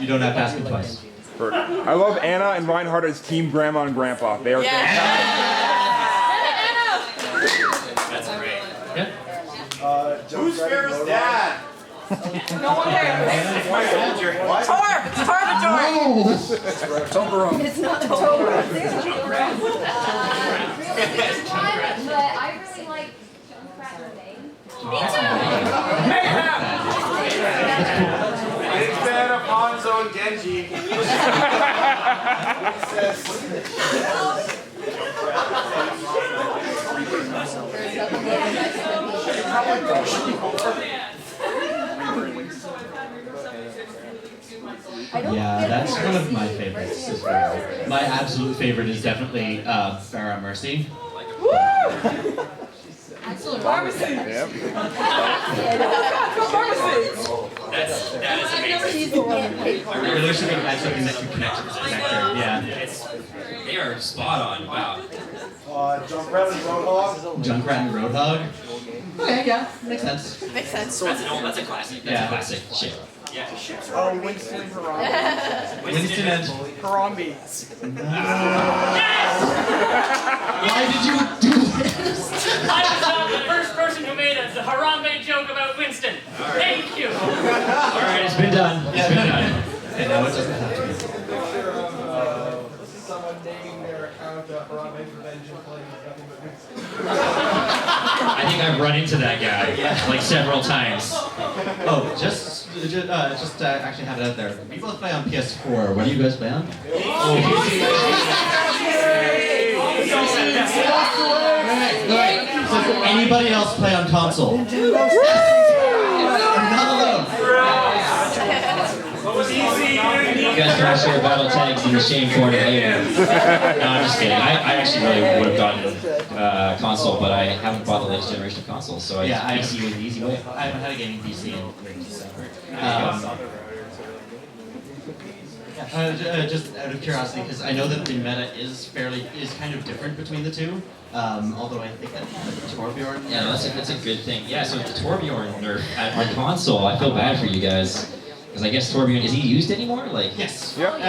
You don't have to ask me twice. I love Anna and Reinhardt as Team Grandma and Grandpa. They are fantastic. That's great. Yeah. Who's Farrah's dad? No one there. Torb! Torb! It's not Tober. But I really like Junkrat Renee. Me too! Big fan of Hanzo and Genji. Yeah, that's one of my favorites as well. My absolute favorite is definitely Farrah Mercy. Excellent. Pharmacy! Yep. That is I've never amazing. used the one. There should be something that can connect to the connector. Yeah. They are spot on. Wow. Junkrat and Roadhog. Junkrat and Roadhog. Okay, yeah, makes sense. Makes sense. That's a classic. That's a classic. Shit. Yeah. Oh, Winston and Harambe. Winston and Harambe. why did you do this? I was not the first person who made a Harambe joke about Winston. Thank you. Alright, it's been done. It's been done. And now it doesn't have to be. Someone naming their account Harambe Revenge and playing nothing but Winston. I think I've run into that guy like several times. Oh, just actually have it out there. We both play on PS4. What do you guys play on? Does anybody else play on console? I'm not alone. You guys can all share battle tags in the shame corner later. No, I'm just kidding. I actually really would have gotten console, but I haven't bought the latest generation of consoles, so I PC was the easy way. I haven't had a gaming PC in December. Just out of curiosity, because I know that the meta is kind of different between the two. Although I think that Torbjorn. Yeah, no, that's a good thing. Yeah, so the Torbjorn nerf on console, I feel bad for you guys. Because I guess Torbjorn, is he used anymore? Like, yes. Yep.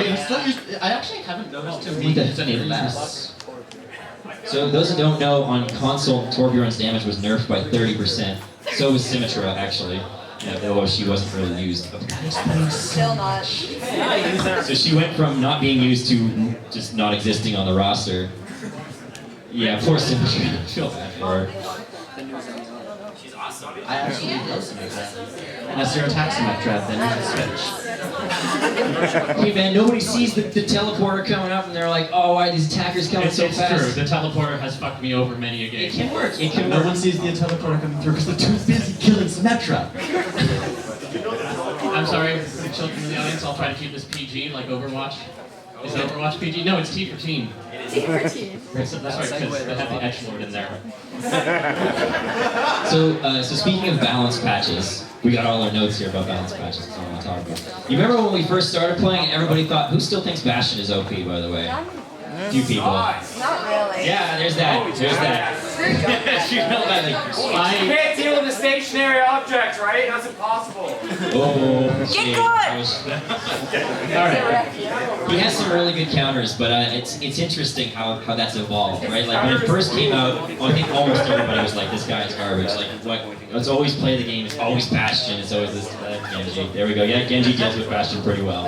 He's still used. I actually haven't noticed him being used any less. so those who don't know, on console, Torbjorn's damage was nerfed by 30%. So was Symmetra, actually. Though she wasn't really used. Still not. So she went from not being used to just not existing on the roster. Yeah, poor Symmetra. I feel bad for her. She's awesome. I actually love Symmetra. Unless you're a Taximetra, then you can switch. Hey man, nobody sees the teleporter coming up and they're like, oh, why are these attackers coming so fast? It's true. The teleporter has fucked me over many a game. It can work. It can No work. one sees the teleporter coming through because they're too busy killing Symmetra. I'm sorry, for the children in the audience, I'll try to keep this PG, like Overwatch. Is Overwatch PG? No, it's T for teen. T for teen. That's right, because they have the edgelord in there. So speaking of balance patches, we got all our notes here about balance patches. That's all I want to talk about. You remember when we first started playing, everybody thought, who still thinks Bastion is OP, by the way? A few people. Not really. Yeah, there's that. There's that. You know that, like, You can't deal with a stationary object, right? That's impossible. oh, Get shit. good! Alright. He has some really good counters, but it's interesting how that's evolved, right? Like when it first came out, well, I think almost everybody was like, this guy's garbage. Like, what? Let's always play the game. It's always Bastion. It's always this Genji. There we go. Yeah, Genji deals with Bastion pretty well.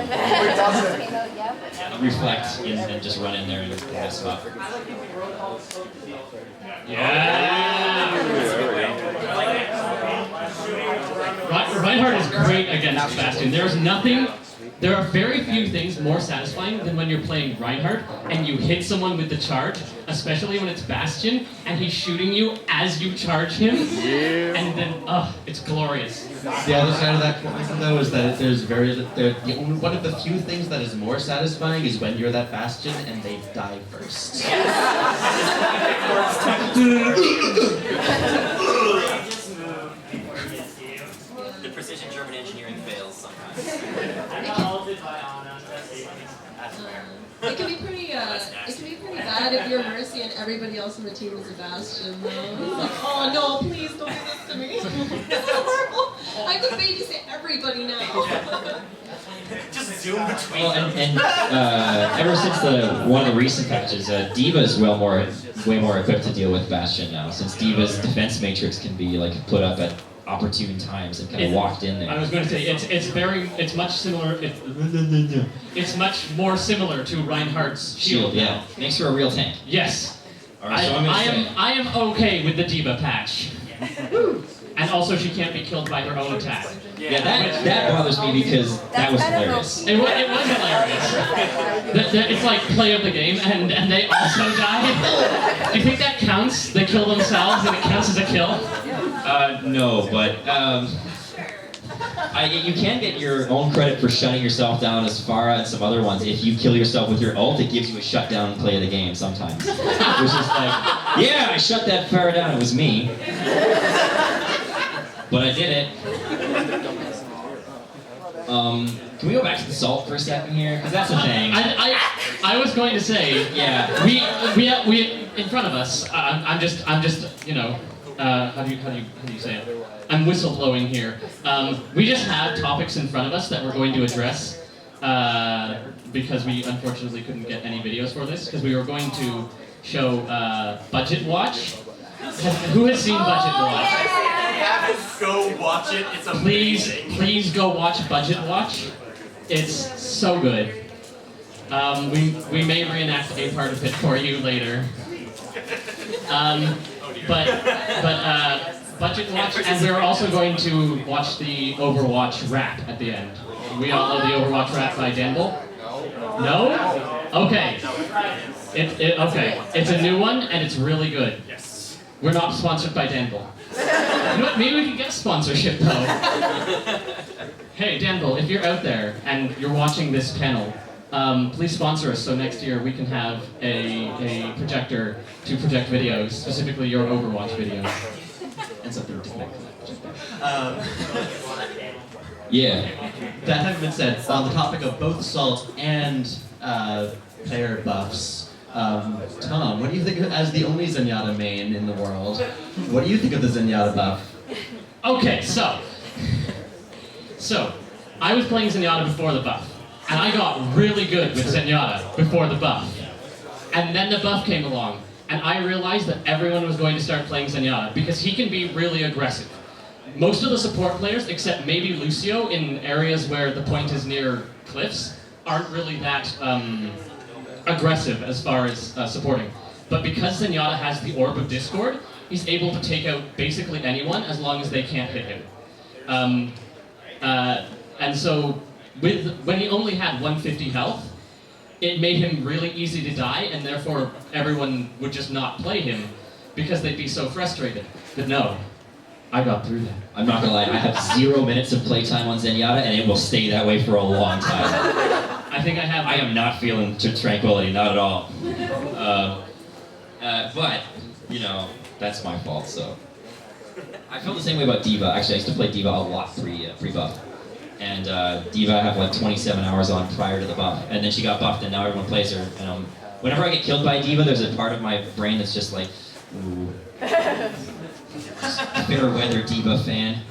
Reflect and just run in there and mess up. Yeah! Reinhardt is great against Bastion. There are very few things more satisfying than when you're playing Reinhardt and you hit someone with the charge, especially when it's Bastion, and he's shooting you as you charge him, and then, it's glorious. The other side of that coin, though, is that one of the few things that is more satisfying is when you're that Bastion and they die first. The precision German engineering fails sometimes. It can be pretty bad if you're Mercy and everybody else on the team is a Bastion, though. It's like, oh no, please don't do this to me. This is horrible. I have to babysit everybody now. Just Zoom between Well, and ever since one of the recent patches, D.Va is way more equipped to deal with Bastion now, since D.Va's defense matrix can be like put up at opportune times and kind of walked in there. I was going to say it's much similar. It's much more similar to Reinhardt's shield. Yeah, makes her a real tank. Yes. All right, so I'm gonna say. I am okay with the D.Va patch. And also, she can't be killed by her own attack. Yeah, that bothers me because that was hilarious. It was hilarious. It's like play of the game, and they also die. Do you think that counts? They kill themselves, and it counts as a kill? No, but you can get your own credit for shutting yourself down as far as some other ones. If you kill yourself with your ult, it gives you a shutdown play of the game sometimes. Which is like, yeah, I shut that Pharah down, it was me. But I did it. Can we go back to the salt for a second here? Because that's the thing. I was going to say, yeah, we in front of us. I'm just you know, how do you say it? I'm whistleblowing here. We just have topics in front of us that we're going to address because we unfortunately couldn't get any videos for this because we were going to show Budget Watch. Who has seen Budget Watch? Go watch it. It's amazing. Please go watch Budget Watch. It's so good. We may reenact a part of it for you later. But Budget Watch, and we're also going to watch the Overwatch rap at the end. We all know the Overwatch rap by Danble? No? Okay. Okay. It's a new one, and it's really good. Yes. We're not sponsored by Danble. You know what? Maybe we can get sponsorship though. Hey Danble, if you're out there and you're watching this panel, please sponsor us so next year we can have a projector to project videos, specifically your Overwatch videos. And something to connect to that. Yeah. That having been said, on the topic of both salt and player buffs, Tom, what do you think, as the only Zenyatta main in the world, what do you think of the Zenyatta buff? Okay, so I was playing Zenyatta before the buff, and I got really good with Zenyatta before the buff. And then the buff came along, and I realized that everyone was going to start playing Zenyatta because he can be really aggressive. Most of the support players, except maybe Lucio in areas where the point is near cliffs, aren't really that aggressive as far as supporting. But because Zenyatta has the Orb of Discord, he's able to take out basically anyone as long as they can't hit him. And so when he only had 150 health, it made him really easy to die, and therefore everyone would just not play him because they'd be so frustrated. But no, I got through that. I'm not gonna lie, I have 0 minutes of playtime on Zenyatta, and it will stay that way for a long time. I think I have. I am not feeling tranquility, not at all. But, you know, that's my fault, so. I feel the same way about D.Va. Actually, I used to play D.Va a lot pre-buff. And D.Va I have like 27 hours on prior to the buff. And then she got buffed, and now everyone plays her. And whenever I get killed by D.Va, there's a part of my brain that's just like, ooh. Fair weather D.Va fan.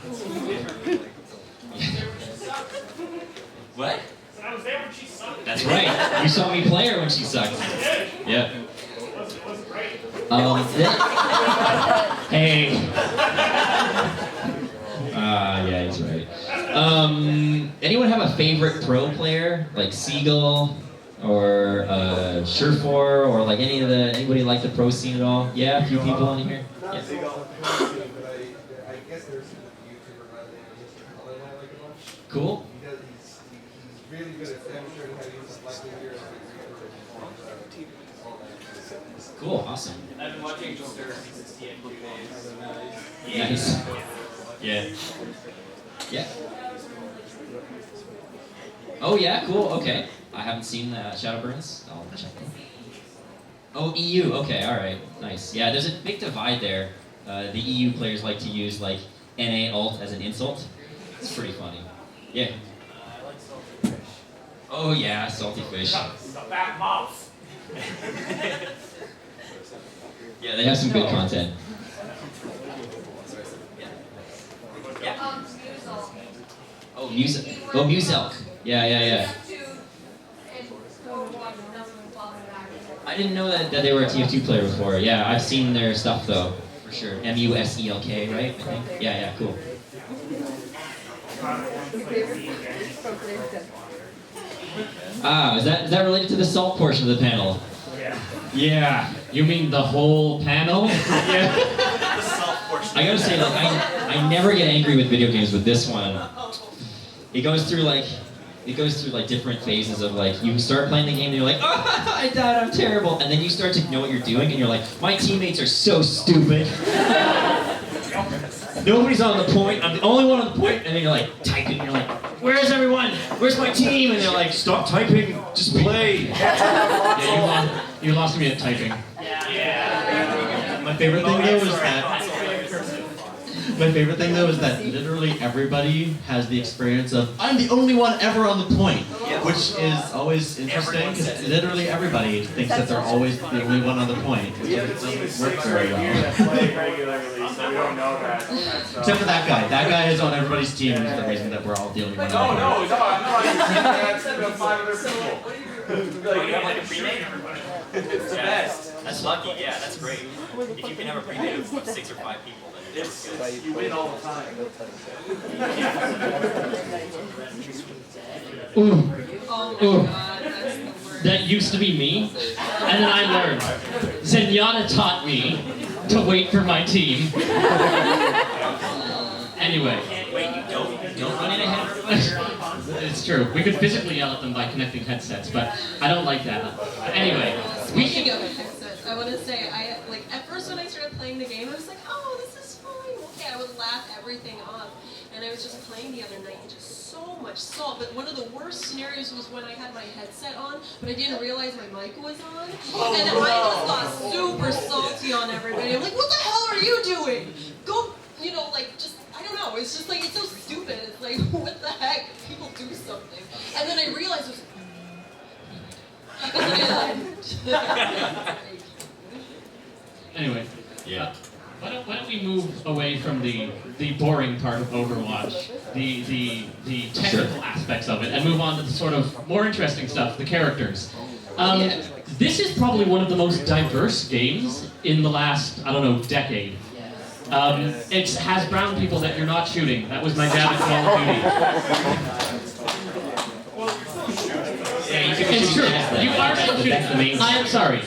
What? I was there when she sucked. That's right. You saw me play her when she sucked. Yep. It was great. Hey. Yeah, he's right. Anyone have a favorite pro player? Like Seagull or Surefour or like anybody like the pro scene at all? Yeah, a few people in here? Yeah. I guess there's a YouTuber by the name of Mr. Colin I like a bunch. Cool. He's really good at demonstrating how to use the lightning gear. Cool, awesome. I've been watching Joker since the end of 2 days. Nice. Yeah. Yeah. Oh yeah, cool, okay. I haven't seen Shadowburns. I'll check them. Oh, EU, okay, alright. Nice. Yeah, there's a big divide there. The EU players like to use like NA ult as an insult. It's pretty funny. Yeah. I like salty fish. Oh yeah, salty fish. The fat mouse. Yeah, they have some good content. Muzel. Oh, Muselk. Yeah. To I didn't know that they were a TF2 player before. Yeah, I've seen their stuff though, for sure. MUSELK, right? I think. Yeah, cool. Ah, is that related to the salt portion of the panel? Yeah. You mean the whole panel? Yeah. I gotta say, like, I never get angry with video games, with this one. It goes through different phases of like, you start playing the game and you're like, oh, I died, I'm terrible. And then you start to know what you're doing and you're like, my teammates are so stupid. Nobody's on the point, I'm the only one on the point. And then you're like, typing, and you're like, where's everyone? Where's my team? And they're like, stop typing, just play. Yeah, you lost me at typing. My favorite thing though is that. My favorite thing though is that literally everybody has the experience of I'm the only one ever on the point, which is always interesting because literally everybody thinks that they're always the only one on the point, which doesn't work very well. Except for that guy. That guy is on everybody's team, and is the reason that we're all the only one on the point. No, I'm not. 5 other people. You have like a pre-made? It's the best. That's lucky, yeah, that's great. If you can have a pre-made of 6 or 5 people, then it's good. You win all the time. Ooh. Oh my god, that's the worst. That used to be me, and then I learned. Zenyatta taught me to wait for my team. Anyway. Wait, you don't run in ahead of everybody? It's true. We could physically yell at them by connecting headsets, but I don't like that. Anyway, Speaking of headsets, I want to say, at first when I started playing the game, I was like, oh, this is fine. Okay, I would laugh everything off. And I was just playing the other night and just so much salt. But one of the worst scenarios was when I had my headset on, but I didn't realize my mic was on. And I just got super salty on everybody. I'm like, what the hell are you doing? Go, just, I don't know. It's just like, it's so stupid. It's like, what the heck? People do something. And then I realized it was... anyway. Yeah. Why don't we move away from the boring part of Overwatch, the technical aspects of it, and move on to the sort of more interesting stuff, the characters. This is probably one of the most diverse games in the last, I don't know, decade. It has brown people that you're not shooting. That was my dad at Call of Duty. It's true. You are still shooting. I am sorry.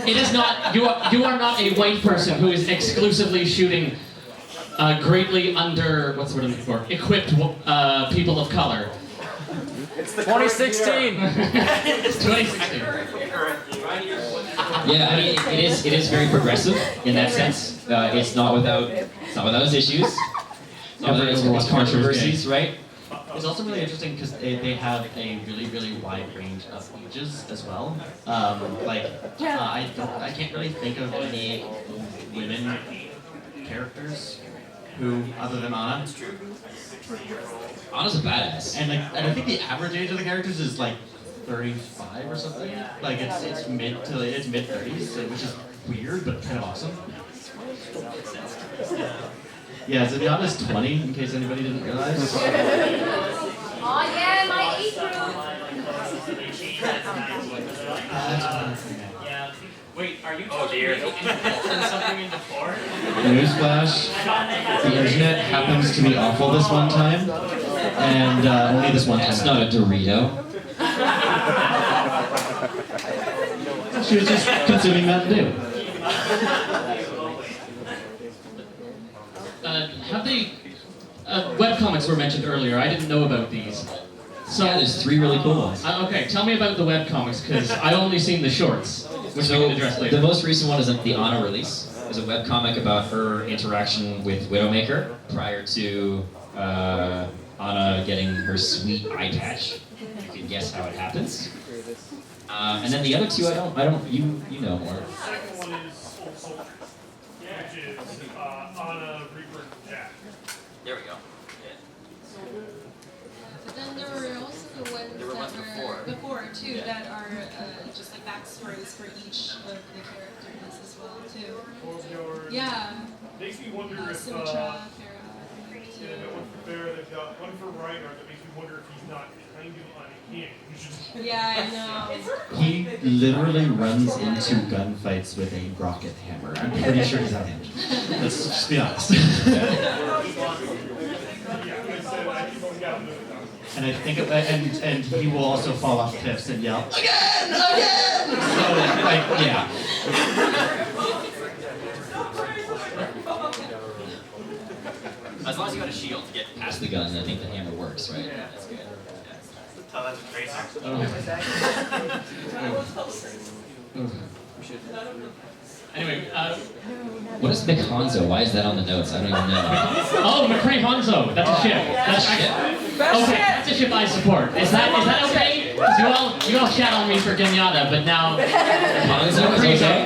It is not. You are not a white person who is exclusively shooting greatly under equipped people of color. It's the 2016. It's 2016. Yeah, I mean, it is very progressive in that sense. It's not without its issues. It's not without its controversies, right? It's also really interesting because they have a really, really wide range of ages as well. I can't really think of any women characters who, other than Ana. Ana's a badass. And I think the average age of the characters is like 35 or something. Like it's mid 30s, which is weird but kind of awesome. Yeah, Zenyatta's 20, in case anybody didn't realize. Oh yeah, my age group. Wait, are you something in the floor? Newsflash, the internet happens to be awful this one time, and only this one time. That's not a Dorito. She was just consuming that too. Have they... webcomics were mentioned earlier. I didn't know about these. So, Yeah, there's 3 really cool ones. Okay, tell me about the webcomics, because I only seen the shorts, which we can address later. The most recent one is the Ana release. There's a webcomic about her interaction with Widowmaker prior to Ana getting her sweet eye patch. You can guess how it happens. And then the other 2, you know more. The second one is Old Soldier, which is Ana, Reaper, Jack. There we go. But then there were also the ones There were ones before too, that are just like backstories for each of the characters as well too. Yeah. Makes me wonder if Symmetra, Farah. yeah, one for Farah, they've got one for Reinhardt that makes me wonder if he's not behind you on a hand. You should. Yeah, I know. He literally runs into gunfights with a rocket hammer. I'm pretty sure he's out-handed. Let's just be honest. And I think, and he will also fall off cliffs and yell, again! So, like, yeah. As long as you got a shield to get past the gun, I think the hammer works, right? Yeah. That's good. Oh, that's crazy. Anyway, What is McHanzo? Why is that on the notes? I don't even know. oh, McCree Hanzo. That's a ship. That's okay. That's a ship I support. Is that okay? 'Cause you all shat on me for Genyatta, but now McHanzo is okay?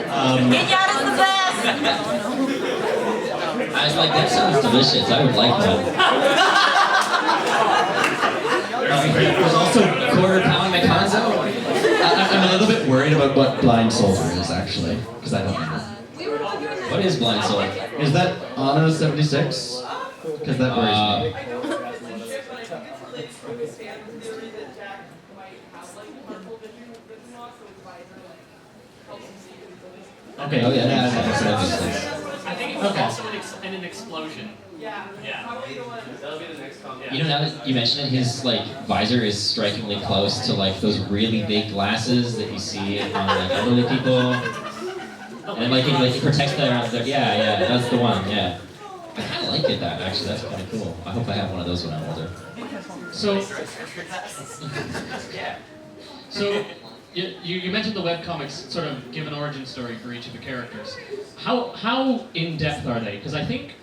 Genyatta's the best! I was like, that sounds delicious. I would like that. There's also Quarter pound McHanzo? I'm a little bit worried about what Blind Soldier is, actually, because I don't know. What is Blind Soul? Is that Anno 76? Because that worries me. Okay, Oh, yeah, yeah, that makes yeah. sense. I think it was also an explosion. Yeah. That'll be the next comment. You know, now that you mention it, his like visor is strikingly close to like those really big glasses that you see on like elderly people, and like it protects their yeah, that's the one, yeah. I kind of like it that actually. That's kind of cool. I hope I have one of those when I'm older. So you mentioned the webcomics sort of give an origin story for each of the characters. How in depth are they? Because I think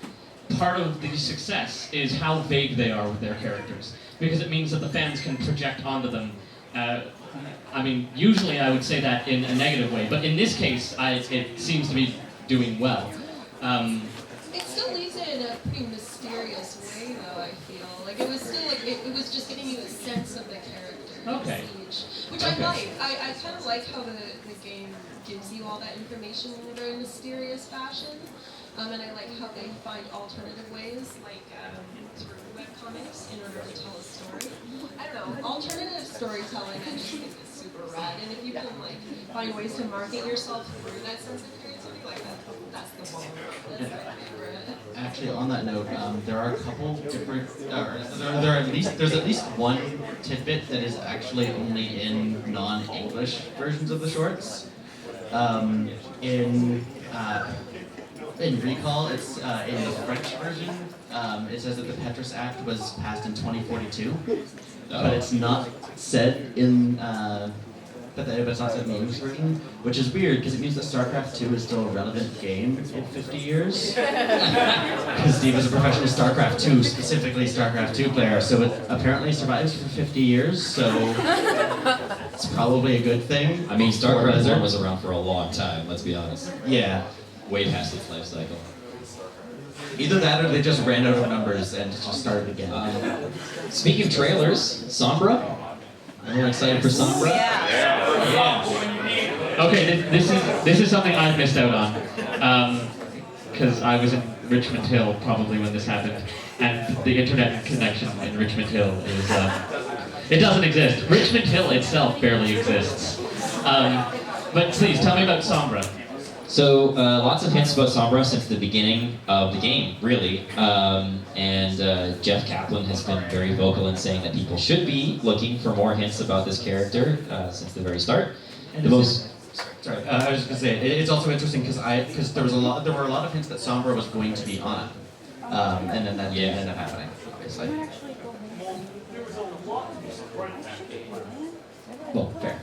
part of the success is how vague they are with their characters, because it means that the fans can project onto them. I mean, usually I would say that in a negative way, but in this case, it seems to be doing well. It still leaves it in a pretty mysterious way, though, I feel. Like, it was still, like, it was just giving you a sense of the character. Okay. Which I like. I kind of like how the game gives you all that information in a very mysterious fashion. And I like how they find alternative ways, like through webcomics, in order to tell a story. I don't know, alternative storytelling I just think is super rad. And if you can like find ways to market yourself through that sense of creativity, like that's the one. That's my favorite. Actually, on that note, there are a couple different. There's at least one tidbit that is actually only in non-English versions of the shorts. In Recall, it's in the French version. It says that the Petrus Act was passed in 2042, but it's not said in. But it's not said in the English version, which is weird because it means that StarCraft 2 is still a relevant game in 50 years. Because Steve is a professional StarCraft 2, specifically StarCraft 2 player, so it apparently survives for 50 years, so it's probably a good thing. I mean, StarCraft 1 was around for a long time. Let's be honest. Yeah. Way past its life cycle. Either that or they just ran out of numbers and just started again. Speaking of trailers, Sombra. Everyone excited for Sombra? Okay, this is something I've missed out on, because I was in Richmond Hill probably when this happened, and the internet connection in Richmond Hill is it doesn't exist. Richmond Hill itself barely exists. But please tell me about Sombra. So, lots of hints about Sombra since the beginning of the game, really. And Jeff Kaplan has been very vocal in saying that people should be looking for more hints about this character since the very start. And I was just gonna say it's also interesting because there were a lot of hints that Sombra was going to be on it, and then that didn't end up happening, obviously. Well, fair.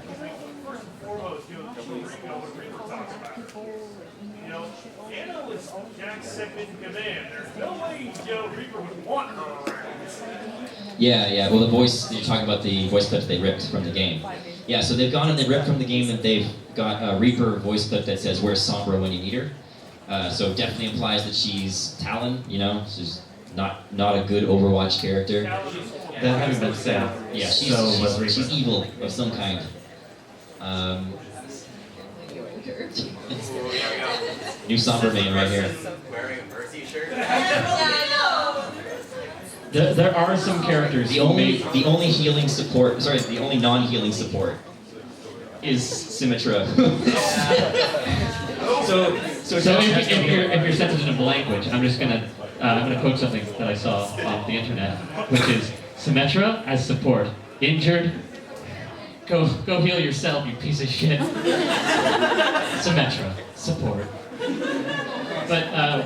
You know, Anna was Jack's second in command. There's no way, Reaper would want her around. Yeah. Well, the voice, you're talking about the voice clip they ripped from the game. Yeah, so they've gone and they ripped from the game and they've got a Reaper voice clip that says, "Where's Sombra when you need her?" So it definitely implies that she's Talon, you know, she's not a good Overwatch character. That having been said, Yeah, she's evil of some kind. New Sombra main right here. Wearing a Mercy shirt. Yeah, I know. There are some characters. The only healing support. Sorry, the only non-healing support is Symmetra. so if you're sensitive to language, I'm gonna quote something that I saw off the internet, which is Symmetra as support. Injured. Go heal yourself, you piece of shit. Symmetra support. But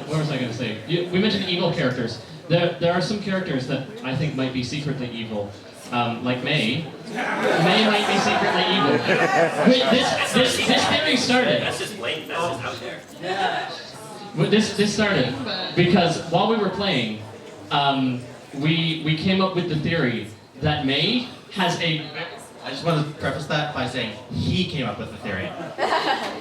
what was I gonna say? We mentioned evil characters. There are some characters that I think might be secretly evil. Like May. May might be secretly evil. This theory started. That's just blatant. That's just out there. This started because while we were playing, we came up with the theory that May has a. I just want to preface that by saying he came up with the theory.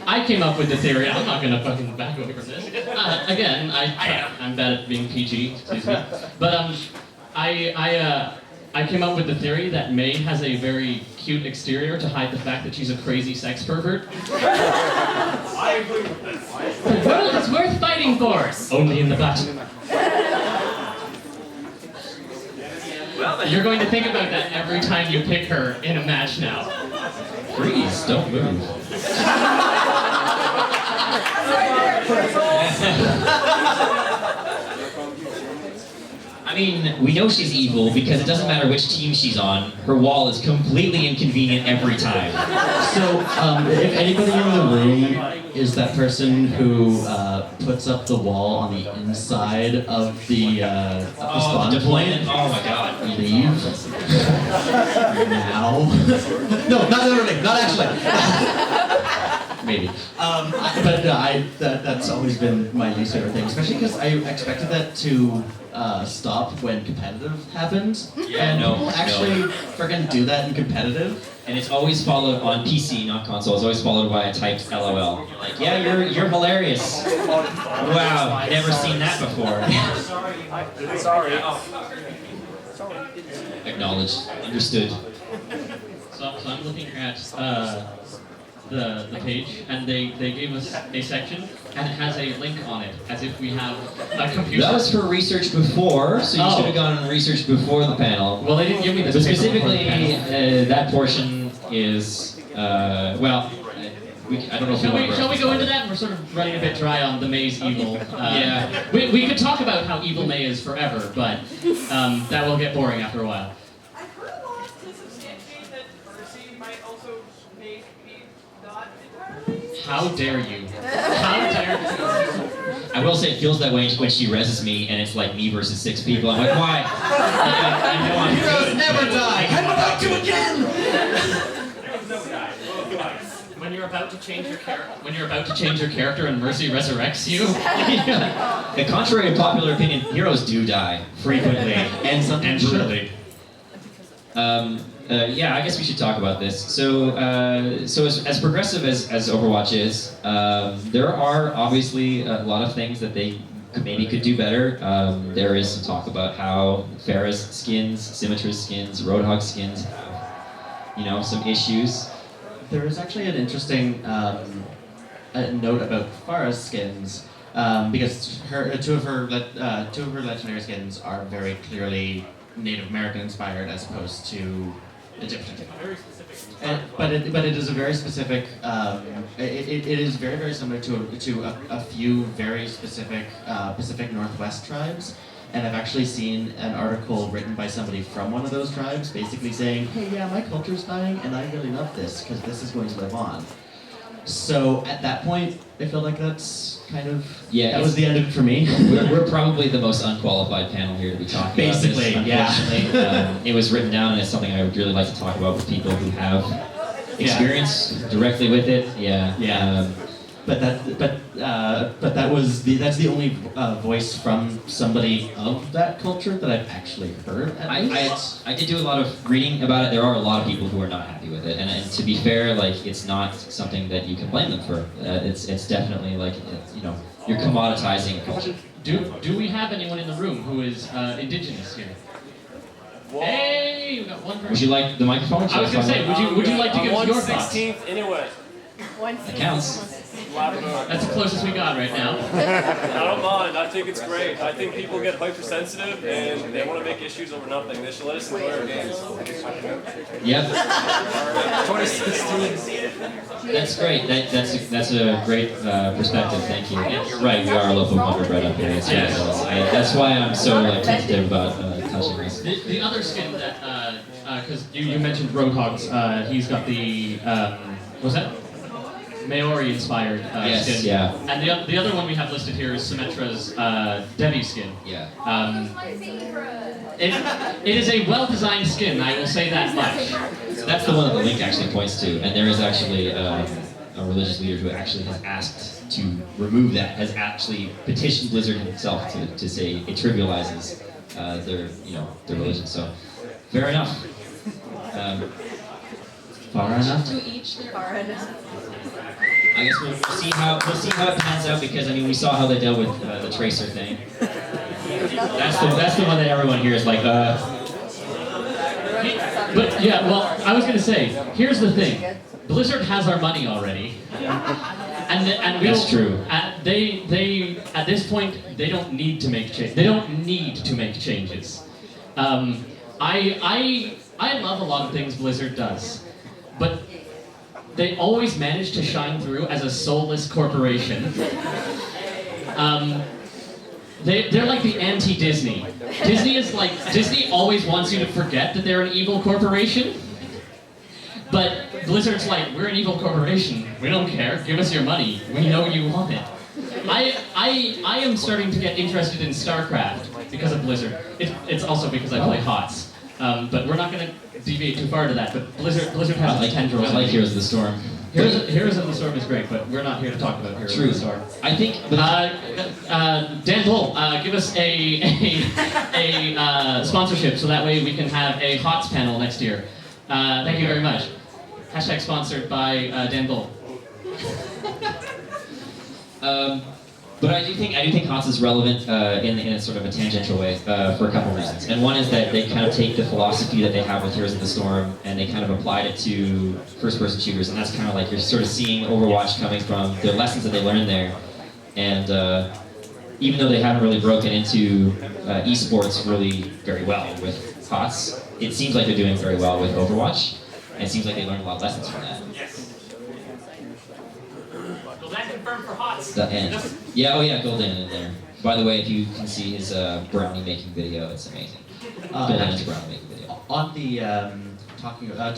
I came up with the theory. I'm not gonna fucking back away from this. Again, I'm bad at being PG. Excuse me. But I came up with the theory that May has a very cute exterior to hide the fact that she's a crazy sex pervert. I agree with this. The world is worth fighting for. Only in the butt. You're going to think about that every time you pick her in a match now. Freeze, don't move. I mean, we know she's evil because it doesn't matter which team she's on. Her wall is completely inconvenient every time. So, if anybody in the room is that person who puts up the wall on the inside of the spawn deployment. point, Oh my god. leave now. No, not literally, not actually. Maybe. But that's always been my least favorite thing, especially because I expected that to stop when competitive happens. Yeah, and no, people actually freaking do that in competitive. And it's always followed on PC, not console. It's always followed by a typed LOL. You're like, yeah, you're hilarious. Wow, never seen that before. Sorry. Acknowledged, understood. So I'm looking at the page, and they gave us a section, and it has a link on it, as if we have a computer. That was for research before, so you should have gone and researched before the panel. Well, they didn't give me this. But paper specifically, before the panel. that portion is, I don't know if Shall we go into that? We're sort of running a bit dry on the May's evil. Yeah. We could talk about how evil May is forever, but that will get boring after a while. I heard a lot to substantiate that Mercy might also make me not entirely. How dare you? How dare you? I will say it feels that way when she reses me and it's like me versus 6 people. I'm like, why? I know I'm Heroes good. never die! I'm about to again! When you're about to change your character and Mercy resurrects you. The contrary to popular opinion, heroes do die frequently and sometimes brutally. Yeah, I guess we should talk about this. So as progressive as Overwatch is, there are obviously a lot of things that they maybe could do better. There is some talk about how Pharah's skins, Symmetra's skins, Roadhog skins have, some issues. There is actually an interesting note about Pharah's skins, because two of her legendary skins are very clearly Native American inspired as opposed to Egyptian. Very specific. But it is a very specific. It is very, very similar to a few very specific Pacific Northwest tribes. And I've actually seen an article written by somebody from one of those tribes basically saying, hey, yeah, my culture's dying and I really love this because this is going to live on. So at that point, I feel like that's kind of, that was the end of it for me. We're probably the most unqualified panel here to be talking Basically, about this, unfortunately. It was written down and it's something I would really like to talk about with people who have experience directly with it. That's the only voice from somebody of that culture that I've actually heard. I did do a lot of reading about it. There are a lot of people who are not happy with it, and to be fair, like it's not something that you can blame them for. It's definitely like you're commoditizing culture. Do we have anyone in the room who is indigenous here? Hey, we got one person. Would you like the microphone? I was gonna say, would you like to give us your thoughts? 1/16 anyway. That counts. That's the closest we got right now. I don't mind. I think it's great. I think people get hypersensitive and they want to make issues over nothing. They should let us enjoy our games. Yep. 2016. That's great. That's a great perspective. Thank you. And you're right. We are a local wonder bread up here. It's Yes. that's why I'm so tentative about touching this. The other skin that, because you mentioned Roadhog's, he's got the, was that? Maori inspired Yes, skin. yeah. And the other one we have listed here is Symmetra's Debbie skin. Yeah. It is a well-designed skin, I will say that much. That's the one that the link actually points to, and there is actually a religious leader who actually has asked to remove that, has actually petitioned Blizzard himself to say it trivializes their religion. So, fair enough. Far enough. To each their own. I guess we'll see how it pans out, because I mean we saw how they dealt with the Tracer thing. That's the one that everyone here is like. But yeah, well, I was gonna say, here's the thing: Blizzard has our money already, and That's true. They at this point they don't need to make changes. They don't need to make changes. I love a lot of things Blizzard does, but they always manage to shine through as a soulless corporation. They're like the anti-Disney. Disney always wants you to forget that they're an evil corporation. But Blizzard's like, we're an evil corporation. We don't care. Give us your money. We know you want it. I am starting to get interested in StarCraft because of Blizzard. It's also because I play HOTS. But we're not going to deviate too far to that. But Blizzard has its tendrils. I like Heroes of the Storm. Heroes of the Storm is great, but we're not here to talk about Heroes of the Storm. I think. Dan Bull, give us a sponsorship so that way we can have a HOTS panel next year. Thank you very much. Hashtag sponsored by Dan Bull. But I do think HOTS is relevant in a sort of a tangential way for a couple reasons. And one is that they kind of take the philosophy that they have with Heroes of the Storm and they kind of applied it to first-person shooters, and that's kind of like you're sort of seeing Overwatch coming from the lessons that they learned there. And even though they haven't really broken into esports really very well with HOTS, it seems like they're doing very well with Overwatch, and it seems like they learned a lot of lessons from that. That confirmed for HOTS. The end. Yeah, oh yeah, Golden in there. By the way, if you can see his brownie making video, it's amazing. Golden's brownie making video. On the talking about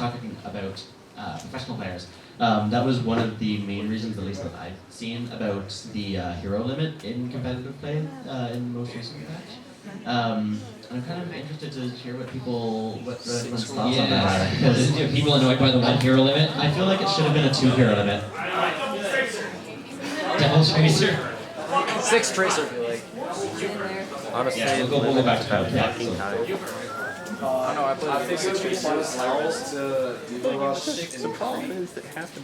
professional players, that was one of the main reasons, at least that I've seen, about the hero limit in competitive play in the most recent patch. I'm kind of interested to hear what everyone's thoughts on that. Because people annoyed by the 1 hero limit. I feel like it should have been a 2 hero limit. Double Tracer. 6 Tracer, I feel like. Honestly, Yeah, we'll go back to that. Yeah, so. I don't know, I played 6 Tracers. The problem is that half the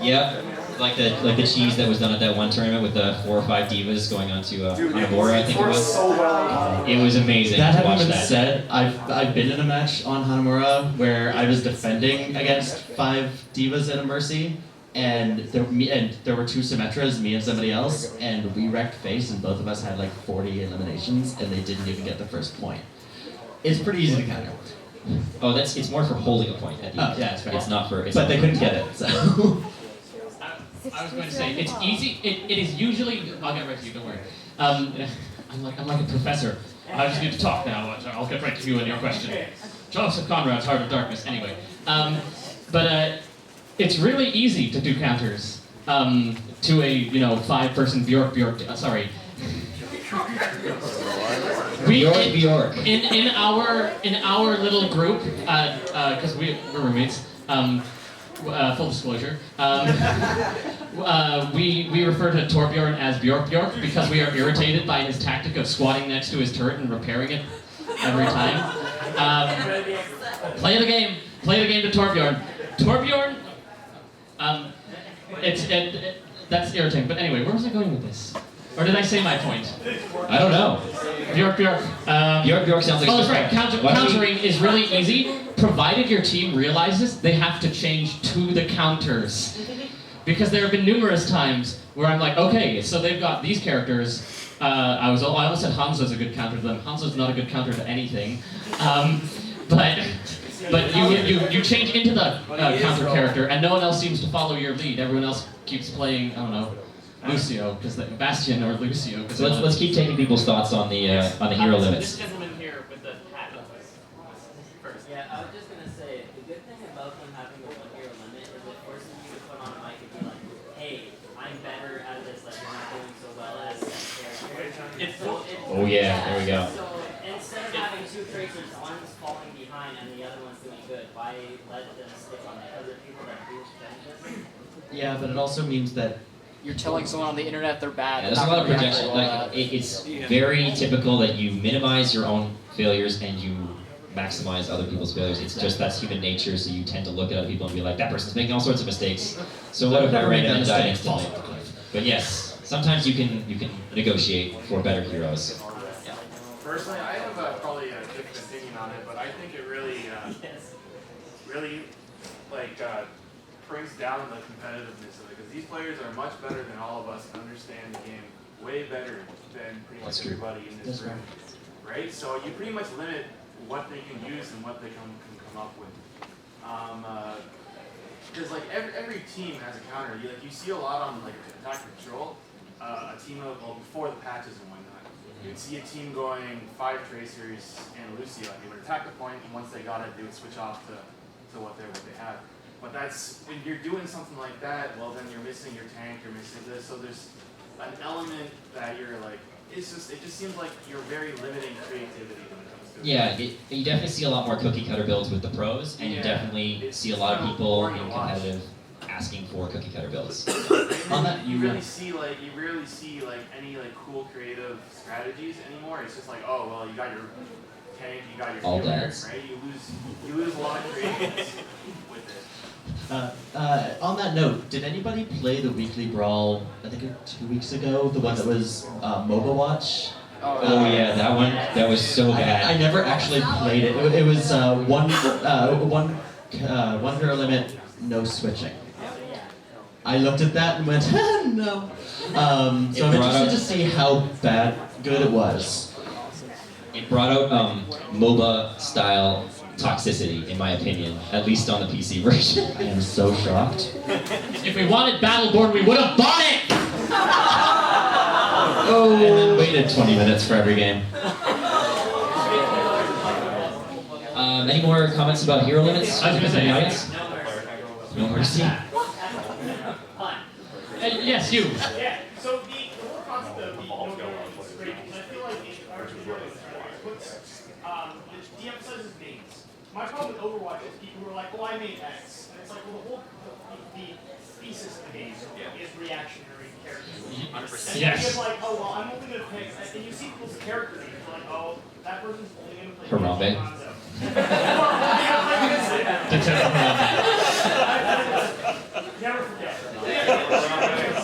Yeah, like the cheese that was done at that one tournament with the 4 or 5 divas going on to Hanamura, I think it was. It was amazing That to having watch been that. said, I've been in a match on Hanamura where I was defending against 5 divas and a Mercy, and there were 2 Symmetras, me and somebody else, and we wrecked face, and both of us had like 40 eliminations, and they didn't even get the first point. It's pretty easy to counter. Oh, it's more for holding a point at the end. Yeah, it's fair. It's not for. But they couldn't get it, so. I was going to say, it's easy, it is usually, I'll get right to you, don't worry. I'm like a professor. I just need to talk now, I'll get right to you on your question. Joseph Conrad's Heart of Darkness, anyway. But it's really easy to do counters to a, 5-person Bjork, sorry. Bjork. In our little group, because we're roommates, full disclosure, we refer to Torbjorn as Bjork because we are irritated by his tactic of squatting next to his turret and repairing it every time. Play the game to Torbjorn. Torbjorn, that's irritating. But anyway, where was I going with this? Or did I say my point? I don't know. Bjork. Bjork sounds like. Oh, that's right. Countering is really easy, provided your team realizes they have to change to the counters. Because there have been numerous times where I'm like, okay, so they've got these characters. I almost said Hanzo's a good counter to them. Hanzo's not a good counter to anything. But you change into the counter character, and no one else seems to follow your lead. Everyone else keeps playing, I don't know, Lucio, because Bastion or Lucio. So let's keep taking people's thoughts on the hero limits. This gentleman here with the hat. Yeah, I was just gonna say the good thing about them having the 1 hero limit is it forces you to put on a mic and be like, hey, I'm better at this. Like you're not doing so well as character. Oh yeah, there we go. So instead of having 2 tracers, one's falling behind and the other one's doing good, why let them stick on it? Because there are people that do benches. Yeah, but it also means that You're telling someone on the internet they're bad. Yeah, there's a lot of projection. Like it's very typical that you minimize your own failures and you maximize other people's failures. It's just that's human nature, so you tend to look at other people and be like, that person's making all sorts of mistakes. So what if I ran and died instantly? But yes, sometimes you can negotiate for better heroes. Personally, I have probably a different opinion on it, but I think it really, brings down the competitiveness of it, because these players are much better than all of us and understand the game way better than pretty much everybody in this room, right? So you pretty much limit what they can use and what they can come up with. Because like every team has a counter. You see a lot on like Attack Patrol, a team of before the patches and whatnot. You'd see a team going 5 Tracers and Lucio, and they would attack the point, and once they got it, they would switch off to what they have. But that's when you're doing something like that. Well, then you're missing your tank, you're missing this. So there's an element that you're like, it just seems like you're very limiting creativity when it comes to it. Yeah, you definitely see a lot more cookie cutter builds with the pros, and you definitely see a lot of people in competitive asking for cookie cutter builds. On that, you rarely see any cool creative strategies anymore. It's just like, oh well, you got your tank, you got your All healer, dads. right? You lose a lot of creativeness with it. On that note, did anybody play the weekly brawl, I think 2 weeks ago, the one that was Overwatch? Oh yeah, that was so bad. I never actually played it. It was one hero limit, no switching. I looked at that and went, no. So I'm interested to see how good it was. It brought out MOBA style toxicity, in my opinion, at least on the PC version. I am so shocked. If we wanted Battleborn, we would have bought it! Oh, and then waited 20 minutes for every game. Any more comments about hero limits? I was gonna say, Any audience? No mercy. Yes, you. Yeah, so the whole concept of the no hero is great, because I feel like it de-emphasizes names. My problem with Overwatch is people who are like, well, I made X. And it's like, well, the thesis of the game is reactionary characters. And Yes. it's like, oh, well, I'm only going to pick, and you see people's character names, you're like, oh, that person's only going to play Harambe. Hanzo. Never forget.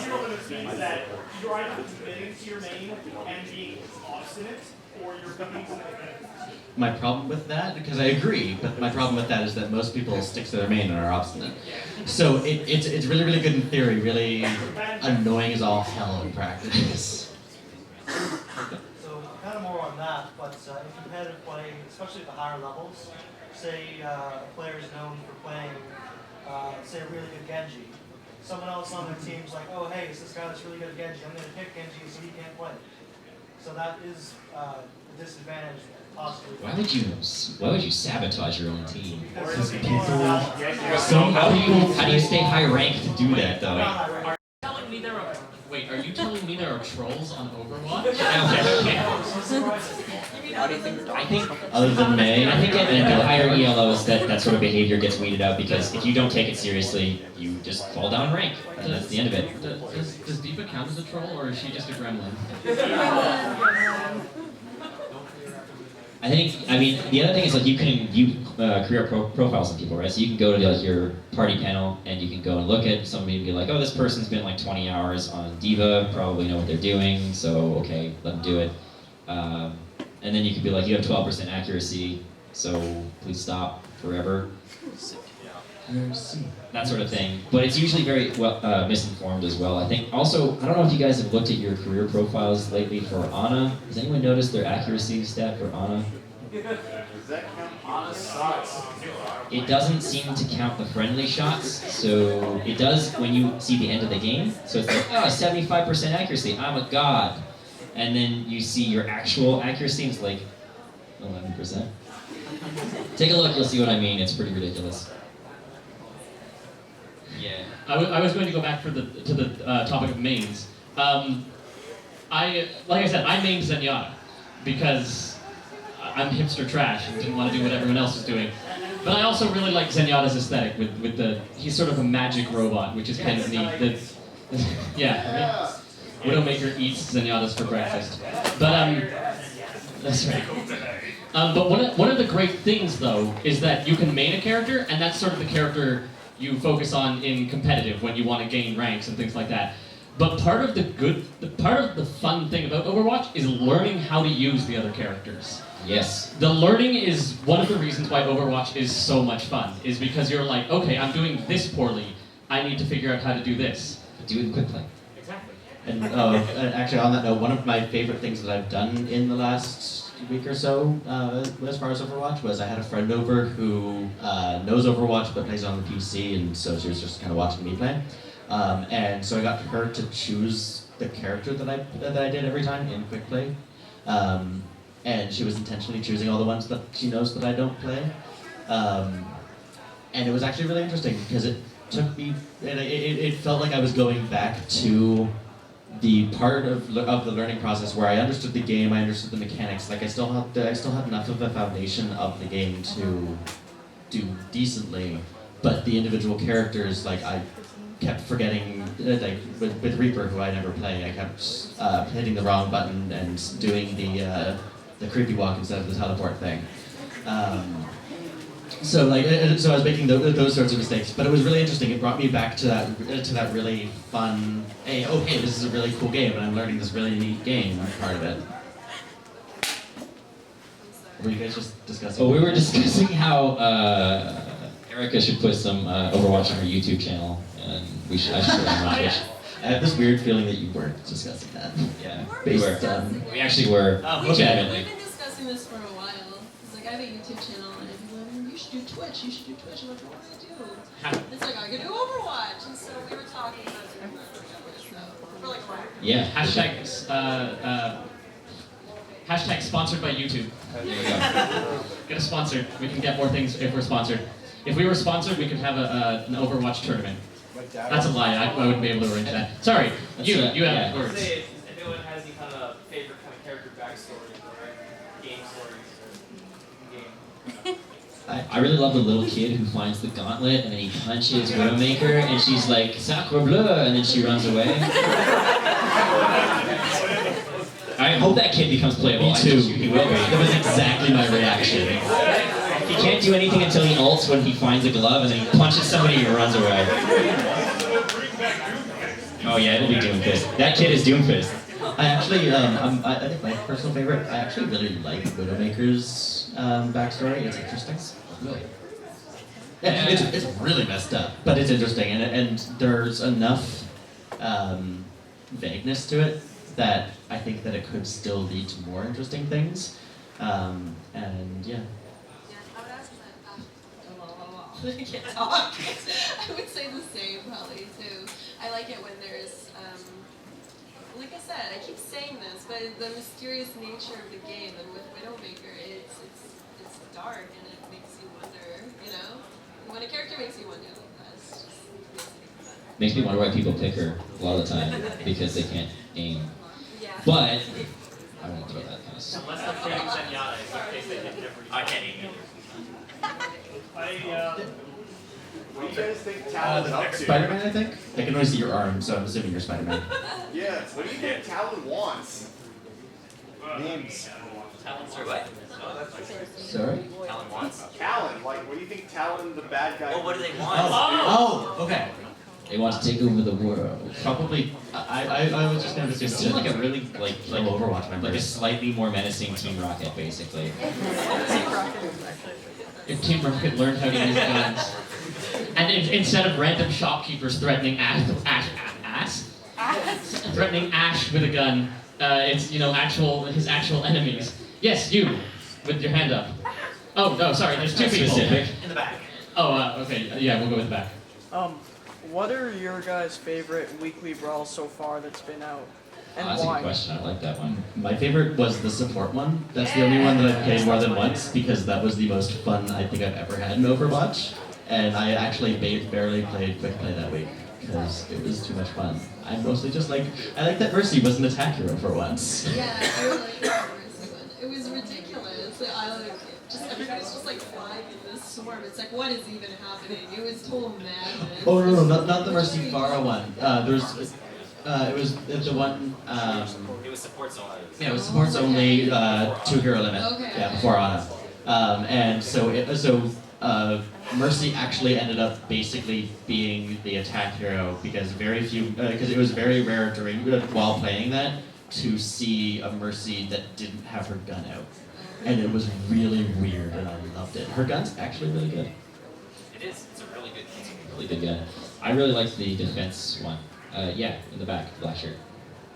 Zero limits means that you're either committing to your main and being obstinate, or you're committing to the My problem with that, because I agree, but my problem with that is that most people stick to their main and are obstinate. So it's really, really good in theory, really annoying as all hell in practice. So kind of more on that, but in competitive play, especially at the higher levels, say a player is known for playing, say a really good Genji. Someone else on their team's like, oh hey, it's this guy that's really good at Genji, I'm going to pick Genji so he can't play. So that is a disadvantage. Why would you sabotage your own team? So how do you stay high ranked to do that though? Are you telling me there are trolls on Overwatch? I think other than May, I think at higher ELOs that sort of behavior gets weeded out, because if you don't take it seriously, you just fall down rank, and that's the end of it. Does Diva count as a troll, or is she just a gremlin? I mean, the other thing is like you can career profiles on people, right? So you can go to like your party panel and you can go and look at somebody and be like, oh, this person's been like 20 hours on Diva, probably know what they're doing, so okay, let them do it. And then you could be like, you have 12% accuracy, so please stop forever. Mercy. That sort of thing. But it's usually very well misinformed as well. I think also, I don't know if you guys have looked at your career profiles lately for Ana. Has anyone noticed their accuracy stat for Ana? It doesn't seem to count the friendly shots, so it does when you see the end of the game. So it's like, oh, 75% accuracy, I'm a god. And then you see your actual accuracy, it's like 11%. Take a look, you'll see what I mean. It's pretty ridiculous. Yeah. I was going to go back to the topic of mains. Like I said, I mained Zenyatta because I'm hipster trash and didn't want to do what everyone else was doing. But I also really like Zenyatta's aesthetic with the he's sort of a magic robot, which is kind of neat. Yeah. Widowmaker eats Zenyatta's for breakfast. But that's right. But one of the great things though is that you can main a character, and that's sort of the character you focus on in competitive when you want to gain ranks and things like that. But part of the fun thing about Overwatch is learning how to use the other characters. Yes. The learning is one of the reasons why Overwatch is so much fun, is because you're like, okay, I'm doing this poorly, I need to figure out how to do this. Do it in quick play. Exactly. And actually on that note, one of my favorite things that I've done in the last week or so, as far as Overwatch, was I had a friend over who knows Overwatch but plays on the PC, and so she was just kind of watching me play. And so I got her to choose the character that I did every time in quick play. And she was intentionally choosing all the ones that she knows that I don't play. And it was actually really interesting because it took me, and it felt like I was going back to the part of the learning process where I understood the game, I understood the mechanics. Like I still had enough of the foundation of the game to do decently, but the individual characters, like I kept forgetting, like with Reaper, who I never play, I kept hitting the wrong button and doing the creepy walk instead of the teleport thing. So I was making those sorts of mistakes, but it was really interesting. It brought me back to that really fun, hey, this is a really cool game, and I'm learning this really neat game part of it. Were you guys just discussing? Oh, we were discussing how Erica should put some Overwatch on her YouTube channel, and I should put it on my Twitch. I have this weird feeling that you weren't discussing that. Yeah, we were. We actually were. We've been discussing this for a while. It's like I have a YouTube channel, and people are like, you should do Twitch. You should do Twitch. I'm like, what do I do? It's like I could do Overwatch, and so we were talking about doing that for like a while. Yeah. Hashtag sponsored by YouTube. There you go. Get us sponsored. We can get more things if we're sponsored. If we were sponsored, we could have an Overwatch tournament. That's a lie. I wouldn't be able to arrange that. Sorry, you have words. Say if anyone has any kind of favorite kind of character backstory or game stories or game. I really love the little kid who finds the gauntlet and then he punches Widowmaker and she's like, Sacre bleu, and then she runs away. I hope that kid becomes playable. Me too. He will be. That was exactly my reaction. He can't do anything until he ults when he finds a glove and then he punches somebody and runs away. Oh yeah, it'll be Doomfist. That kid is Doomfist. I actually, I think my personal favorite, I actually really like Widowmaker's backstory. It's interesting. Really. Yeah, it's really messed up, but it's interesting, and there's enough vagueness to it that I think that it could still lead to more interesting things. And yeah. I can't talk. I would say the same probably too. I like it when there's, like I said, I keep saying this, but the mysterious nature of the game, and with Widowmaker, it's dark and it makes you wonder, you know? When a character makes you wonder like that, it's just Makes me wonder why people pick her a lot of the time because they can't aim. Yeah. But I won't throw that kind of stuff. Unless they're playing Zenyatta, in case they hit different. I can't aim either. What do you guys think Talon's up to? Spider-Man, I think? I can only see your arm, so I'm assuming you're Spider-Man. Yeah, what do you think Talon wants? Names. Talon, sorry, what? Sorry? Talon wants? Talon, like, what do you think Talon, the bad guy... Well, what do they want? Oh, okay. They want to take over the world. Probably, I was just going to It seemed like a really, like Overwatch member. like a slightly more menacing Team Rocket, basically. If Team Rocket learned how to use guns. And And instead of random shopkeepers threatening threatening Ash with a gun, it's his actual enemies. Yes, you, with your hand up. Oh no, sorry. There's two people. Specific. In the back. Oh, okay. Yeah, we'll go with the back. What are your guys' favorite weekly brawls so far that's been out? And That's a why? good question. I like that one. My favorite was the support one. That's the only one that I've played more than once because that was the most fun I think I've ever had in Overwatch. And I actually barely played Quick Play that week because it was too much fun. I mostly just I like that Mercy was an attack hero for once. Yeah, I really like that Mercy one. It was ridiculous. Everybody was just like flying in this swarm. It's like, what is even happening? It was total madness. Oh no, not the Mercy Farah one. It was the one. It was supports only. Yeah, it was supports only, 2 hero limit. Okay. Yeah, before Ana. And so Mercy actually ended up basically being the attack hero because because it was very rare while playing that to see a Mercy that didn't have her gun out. And it was really weird and I loved it. Her gun's actually really good. It is. It's a really good. Really good gun. I really liked the defense one. Yeah, in the back, black shirt.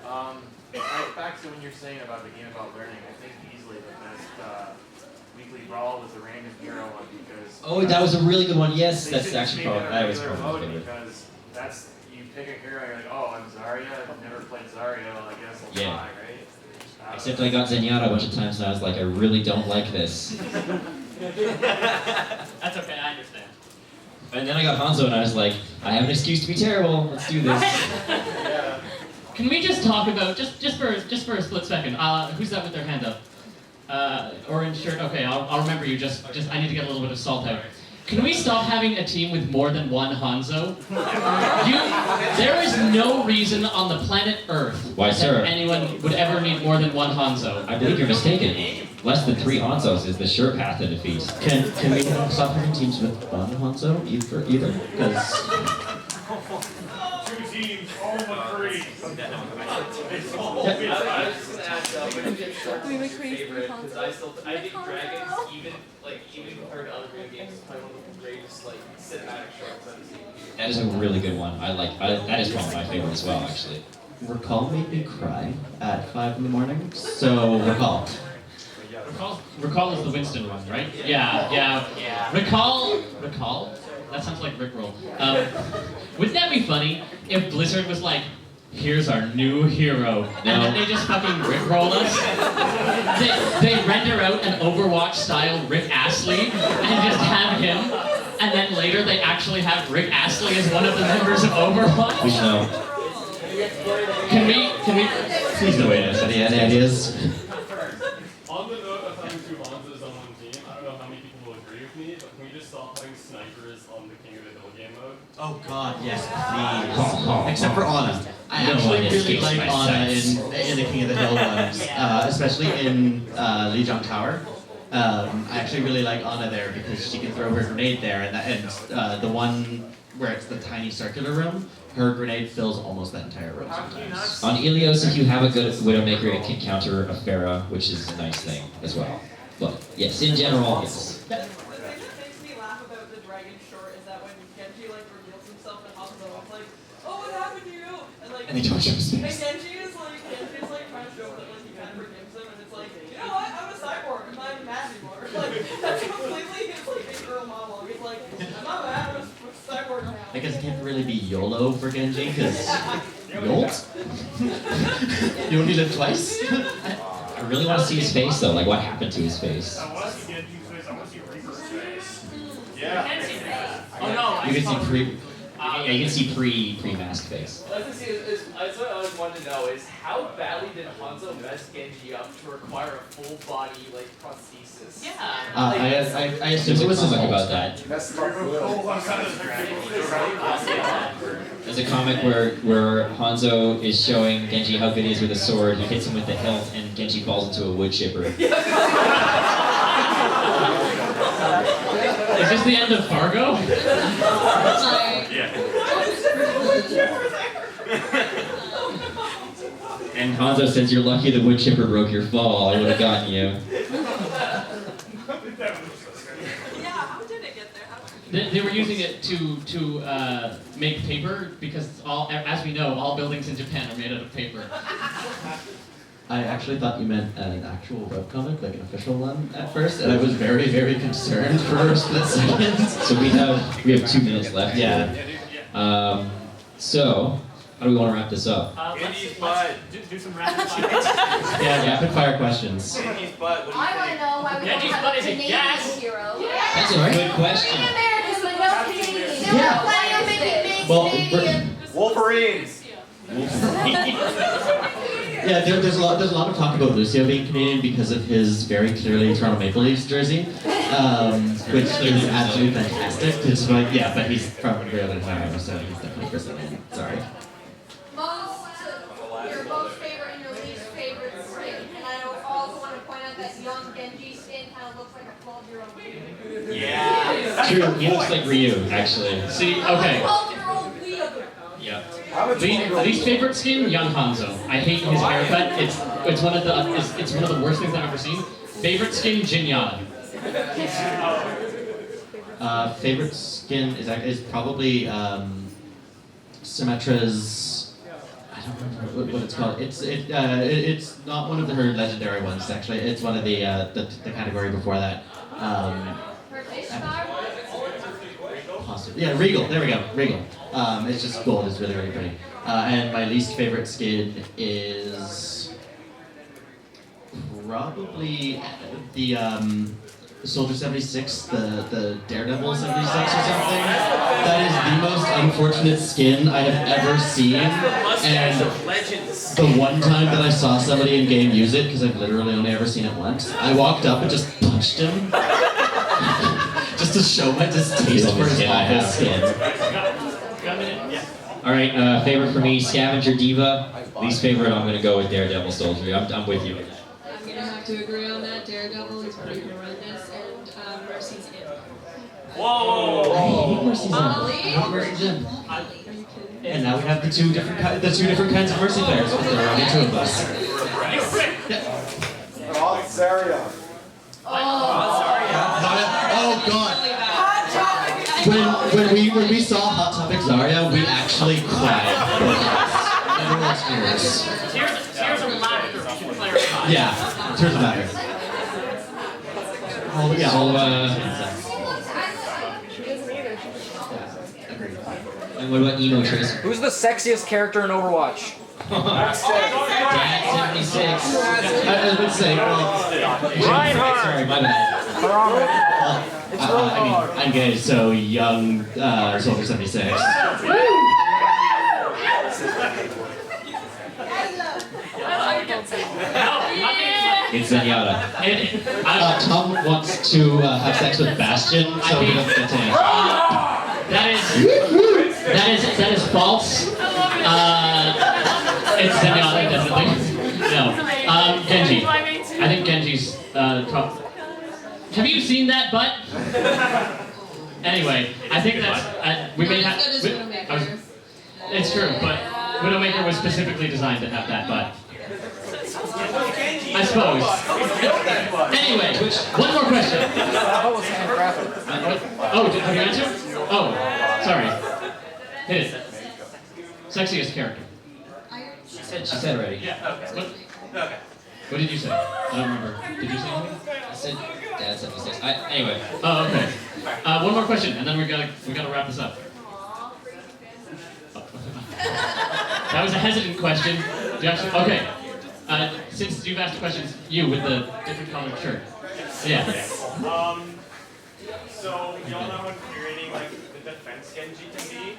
Back to when you're saying about the game about learning, I think easily the best weekly brawl was the random hero one because. Oh, that was a really good one. Yes, they that's should actually just make probably it a that was regular probably my mode favorite. because that's you pick a hero, you're like, oh, I'm Zarya. I've never played Zarya. Well, I guess I'll Yeah. try, right? Except I got Zenyatta a bunch of times and I was like, I really don't like this. That's okay. I understand. And then I got Hanzo and I was like, I have an excuse to be terrible. Let's do this. Can we just talk about just for a split second? Who's that with their hand up? Orange shirt. Okay, I'll remember you. Just I need to get a little bit of salt out. Can we stop having a team with more than one Hanzo? There is no reason on the planet Earth Why, sir? that anyone would ever need more than one Hanzo. I believe you're mistaken. Less than 3 Hanzos is the sure path to defeat. Can we stop having teams with one Hanzo either? Because 2 teams, all but 3. I was just gonna ask favorite because I think Dragons even compared to other video games is probably one of the greatest cinematic shows I've seen. That is a really good one. That is one of my favorites as well, actually. Recall made me cry at 5 in the morning. So Recall. Recall is the Winston one, right? Yeah. Recall. That sounds like Rickroll. Wouldn't that be funny if Blizzard was like, here's our new hero, and then they just fucking Rickroll us? They render out an Overwatch-style Rick Astley and just have him, and then later they actually have Rick Astley as one of the members of Overwatch? We know. Can we? Please no wait any ideas? On the note of having 2 Hanzos on one team, I don't know how many people will agree with me, but can we just stop having snipers on the King of the Hill game mode? Oh God, yes, please. Except for Ana. I No actually one really escapes like my Ana sights. in the King of the Hill ones, especially in Lijiang Tower. I actually really like Ana there because she can throw her grenade there, and the one where it's the tiny circular room, her grenade fills almost that entire room sometimes. On Ilios, if you have a good Widowmaker, it can counter a Pharah, which is a nice thing as well. But yes, in general, yes. The thing that makes me laugh about the dragon short is that when Genji reveals himself to Hanzo, it's like, oh, what happened to you? And they don't show his and face. Genji is trying to show that he kind of forgives him, and it's like, you know what? I'm a cyborg. I'm not even mad anymore. That's completely his internal monologue. It's like, I'm not mad. I'm a cyborg now. I guess it can't really be YOLO for Genji, because YOLT? You only live twice? I really want to see his face though, like what happened to his face. I want to see Genji's face. I want to see Reaper's face. Yeah. Oh no, You can see Yeah, you can see pre-mask face. What I always wanted to know is how badly did Hanzo mess Genji up to require a full body prosthesis? Yeah. I assume it was his comic ult. about that. There's a comic where Hanzo is showing Genji how good he is with a sword. He hits him with the hilt, and Genji falls into a wood chipper. Is this the end of Fargo? And Hanzo says, "You're lucky the wood chipper broke your fall. I would have gotten you." Yeah, how did it get there? They were using it to make paper because as we know, all buildings in Japan are made out of paper. I actually thought you meant an actual webcomic, like an official one at first, and I was very, very concerned for a split second. So we have 2 minutes left. Yeah. So, how do we want to wrap this up? Let's do some rapid fire. Yeah, rapid fire questions. I want to know why we don't Genji's have butt a is a Canadian gas. hero. That's a good question. Americans, but no Canadians. Yeah. Why don't make it Well, Canadian? Wolverines. Yeah, there's a lot of talk about Lucio being Canadian because of his very clearly Toronto Maple Leafs jersey, which is absolutely fantastic. It's like, yeah, but he's from Real Ohio, so he's definitely Brazilian. Sorry. Your most favorite and your least favorite skin. And I also want to point out that young Genji skin kind of looks like a 12-year-old Ryu. Yeah. True. He looks like Ryu, actually. See, okay. 12-year-old Ryu. Yeah. Least favorite skin, Young Hanzo. I hate his haircut. It's one of the worst things I've ever seen. Favorite skin, Jin Yada. Favorite skin is probably Symmetra's. I don't remember what it's called. It's not one of her legendary ones actually. It's one of the category before that. Possibly. Yeah, Regal. There we go. Regal. It's just gold. It's really, really pretty. And my least favorite skin is probably the Soldier 76, the Daredevil 76 or something. That is the most unfortunate skin I have ever seen. And the one time that I saw somebody in game use it, because I've literally only ever seen it once, I walked up and just punched him. Just to show my distaste for his awful skin. Alright, favorite for me, Scavenger Diva. Least favorite, I'm going to go with Daredevil Soldier. I'm with you. I'm gonna have to agree on that. Daredevil is pretty horrendous, and Mercy's Imp. Whoa! I hate Mercy's Imp. Ollie? I hate Mercy's Imp. Are you kidding? And now we have the two different kinds of Mercy players, but there are only 2 of us. Oh, Zaria. Oh God! When we saw Hot Topic Zarya, we actually cried. Everyone's ears. Tears of laughter. You should clarify. Yeah, tears of laughter. Oh yeah. And what about Emo Tracer? Who's the sexiest character in Overwatch? Dad 76. I would say, Reinhardt. Sorry, my bad. I mean, I'm gay, so young Soldier 76. It's Zenyatta. Tom wants to have sex with Bastion, so he doesn't get to answer. That is false. It's Zenyatta, definitely. No. Genji. I think Genji's top. Have you seen that butt? Anyway, I think that's we may have. It's true, but Widowmaker was specifically designed to have that butt. I suppose. Anyway, one more question. Oh, have you answered? Oh, sorry. Hit it. Sexiest character. She said already. Yeah, okay. What did you say? I don't remember. Did you say anything? I said Dad 76. Anyway. Oh, okay. One more question, and then we gotta wrap this up. That was a hesitant question. Do you actually, okay. Since you've asked questions, you with the different colored shirt. Yeah. So y'all know how infuriating like the defense Genji can be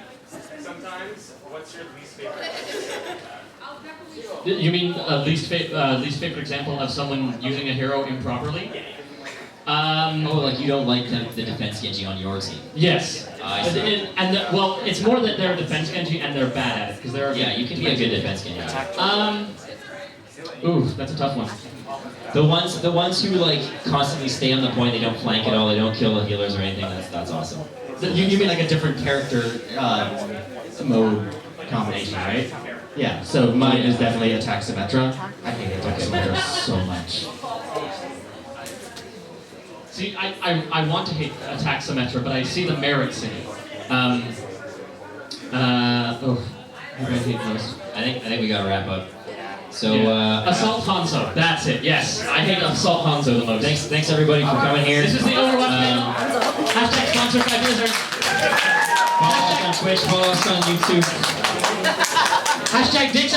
sometimes. What's your least favorite? You mean least favorite example of someone using a hero improperly? Like you don't like the defense Genji on your team? Yes. I see. Well, it's more that they're a defense Genji and they're bad at it because they're. Yeah, you can be a good defense Genji. Ooh, that's a tough one. The ones who like constantly stay on the point, they don't flank at all, they don't kill the healers or anything. That's awesome. You mean like a different character mode combination, right? Yeah. So mine is definitely Attack Symmetra. I hate Attack Symmetra so much. See, I want to hate attack Symmetra, but I see the merits in it. Who do I hate most? I think we gotta wrap up. So Assault Hanzo. That's it. Yes, I hate Assault Hanzo the most. Thanks everybody for coming here. This is the Overwatch panel. Hashtag sponsored by Blizzard. Follow us on Twitch. Follow us on YouTube. Hashtag ditch